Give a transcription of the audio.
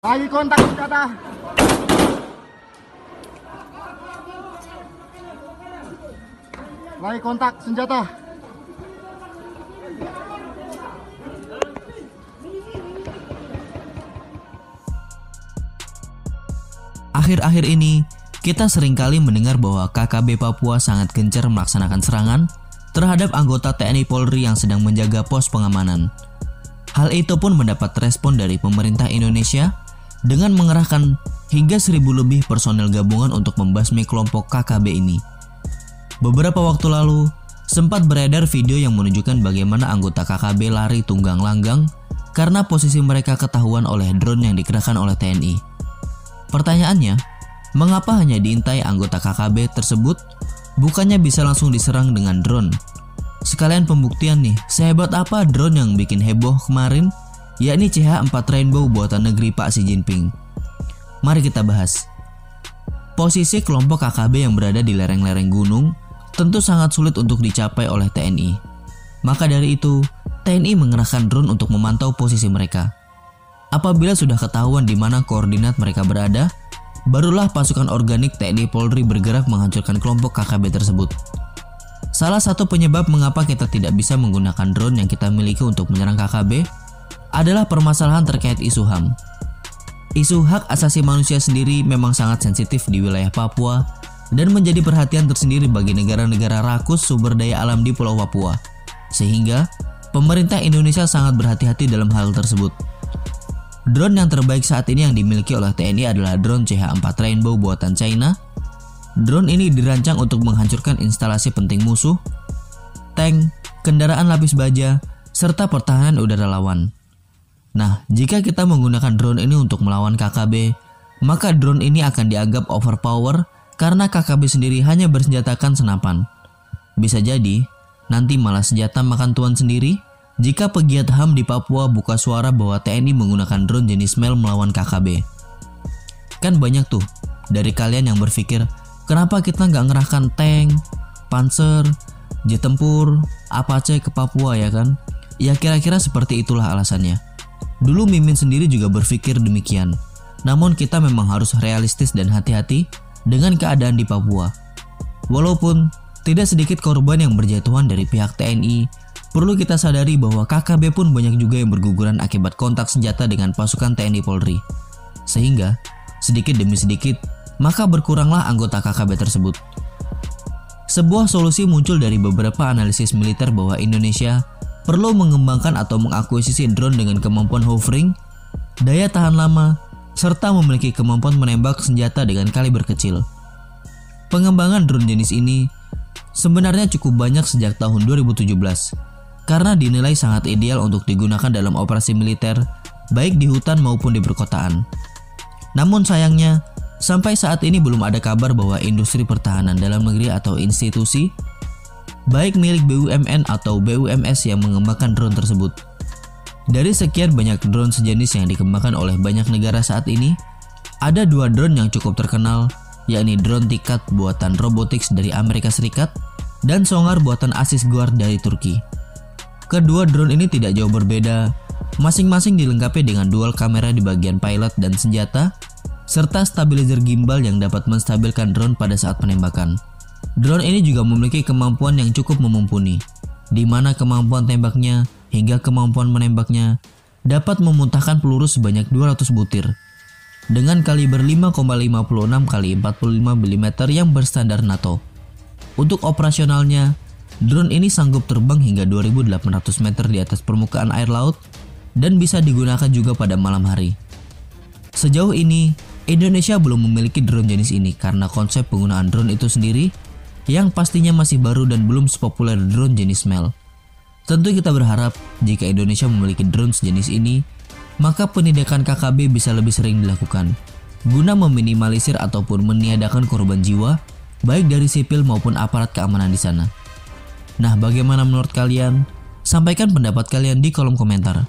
Lagi kontak senjata. Lagi kontak senjata. Akhir-akhir ini, kita seringkali mendengar bahwa KKB Papua sangat gencar melaksanakan serangan terhadap anggota TNI Polri yang sedang menjaga pos pengamanan. Hal itu pun mendapat respon dari pemerintah Indonesia dengan mengerahkan hingga 1.000 lebih personel gabungan untuk membasmi kelompok KKB ini. Beberapa waktu lalu, sempat beredar video yang menunjukkan bagaimana anggota KKB lari tunggang langgang karena posisi mereka ketahuan oleh drone yang dikerahkan oleh TNI. Pertanyaannya, mengapa hanya diintai anggota KKB tersebut, bukannya bisa langsung diserang dengan drone? Sekalian pembuktian nih, sehebat apa drone yang bikin heboh kemarin, yakni CH-4 Rainbow buatan negeri Pak Xi Jinping. Mari kita bahas. Posisi kelompok KKB yang berada di lereng-lereng gunung tentu sangat sulit untuk dicapai oleh TNI. Maka dari itu, TNI mengerahkan drone untuk memantau posisi mereka. Apabila sudah ketahuan di mana koordinat mereka berada, barulah pasukan organik TNI Polri bergerak menghancurkan kelompok KKB tersebut. Salah satu penyebab mengapa kita tidak bisa menggunakan drone yang kita miliki untuk menyerang KKB adalah permasalahan terkait isu HAM. Isu hak asasi manusia sendiri memang sangat sensitif di wilayah Papua dan menjadi perhatian tersendiri bagi negara-negara rakus sumber daya alam di Pulau Papua. Sehingga, pemerintah Indonesia sangat berhati-hati dalam hal tersebut. Drone yang terbaik saat ini yang dimiliki oleh TNI adalah drone CH-4 Rainbow buatan China. Drone ini dirancang untuk menghancurkan instalasi penting musuh, tank, kendaraan lapis baja, serta pertahanan udara lawan. Nah, jika kita menggunakan drone ini untuk melawan KKB, maka drone ini akan dianggap overpower karena KKB sendiri hanya bersenjatakan senapan. Bisa jadi, nanti malah senjata makan tuan sendiri jika pegiat HAM di Papua buka suara bahwa TNI menggunakan drone jenis MEL melawan KKB. Kan banyak tuh dari kalian yang berpikir, kenapa kita nggak ngerahkan tank, panser, jet tempur, Apache ke Papua ya kan? Ya kira-kira seperti itulah alasannya. Dulu Mimin sendiri juga berpikir demikian. Namun kita memang harus realistis dan hati-hati dengan keadaan di Papua. Walaupun tidak sedikit korban yang berjatuhan dari pihak TNI, perlu kita sadari bahwa KKB pun banyak juga yang berguguran akibat kontak senjata dengan pasukan TNI Polri. Sehingga, sedikit demi sedikit, maka berkuranglah anggota KKB tersebut. Sebuah solusi muncul dari beberapa analisis militer bahwa Indonesia perlu mengembangkan atau mengakuisisi drone dengan kemampuan hovering, daya tahan lama, serta memiliki kemampuan menembak senjata dengan kaliber kecil. Pengembangan drone jenis ini sebenarnya cukup banyak sejak tahun 2017 karena dinilai sangat ideal untuk digunakan dalam operasi militer baik di hutan maupun di perkotaan. Namun sayangnya, sampai saat ini belum ada kabar bahwa industri pertahanan dalam negeri atau institusi baik milik BUMN atau BUMS yang mengembangkan drone tersebut. Dari sekian banyak drone sejenis yang dikembangkan oleh banyak negara saat ini, ada 2 drone yang cukup terkenal, yakni drone Tikat buatan Robotics dari Amerika Serikat dan Songar buatan Asis Guard dari Turki. Kedua drone ini tidak jauh berbeda, masing-masing dilengkapi dengan dual kamera di bagian pilot dan senjata, serta stabilizer gimbal yang dapat menstabilkan drone pada saat penembakan. Drone ini juga memiliki kemampuan yang cukup mumpuni, di mana kemampuan tembaknya hingga kemampuan menembaknya dapat memuntahkan peluru sebanyak 200 butir dengan kaliber 5,56 x 45 mm yang berstandar NATO. Untuk operasionalnya, drone ini sanggup terbang hingga 2.800 meter di atas permukaan air laut dan bisa digunakan juga pada malam hari. Sejauh ini, Indonesia belum memiliki drone jenis ini karena konsep penggunaan drone itu sendiri yang pastinya masih baru dan belum sepopuler drone jenis MEL. Tentu kita berharap jika Indonesia memiliki drone sejenis ini, maka penindakan KKB bisa lebih sering dilakukan, guna meminimalisir ataupun meniadakan korban jiwa, baik dari sipil maupun aparat keamanan di sana. Nah, bagaimana menurut kalian? Sampaikan pendapat kalian di kolom komentar.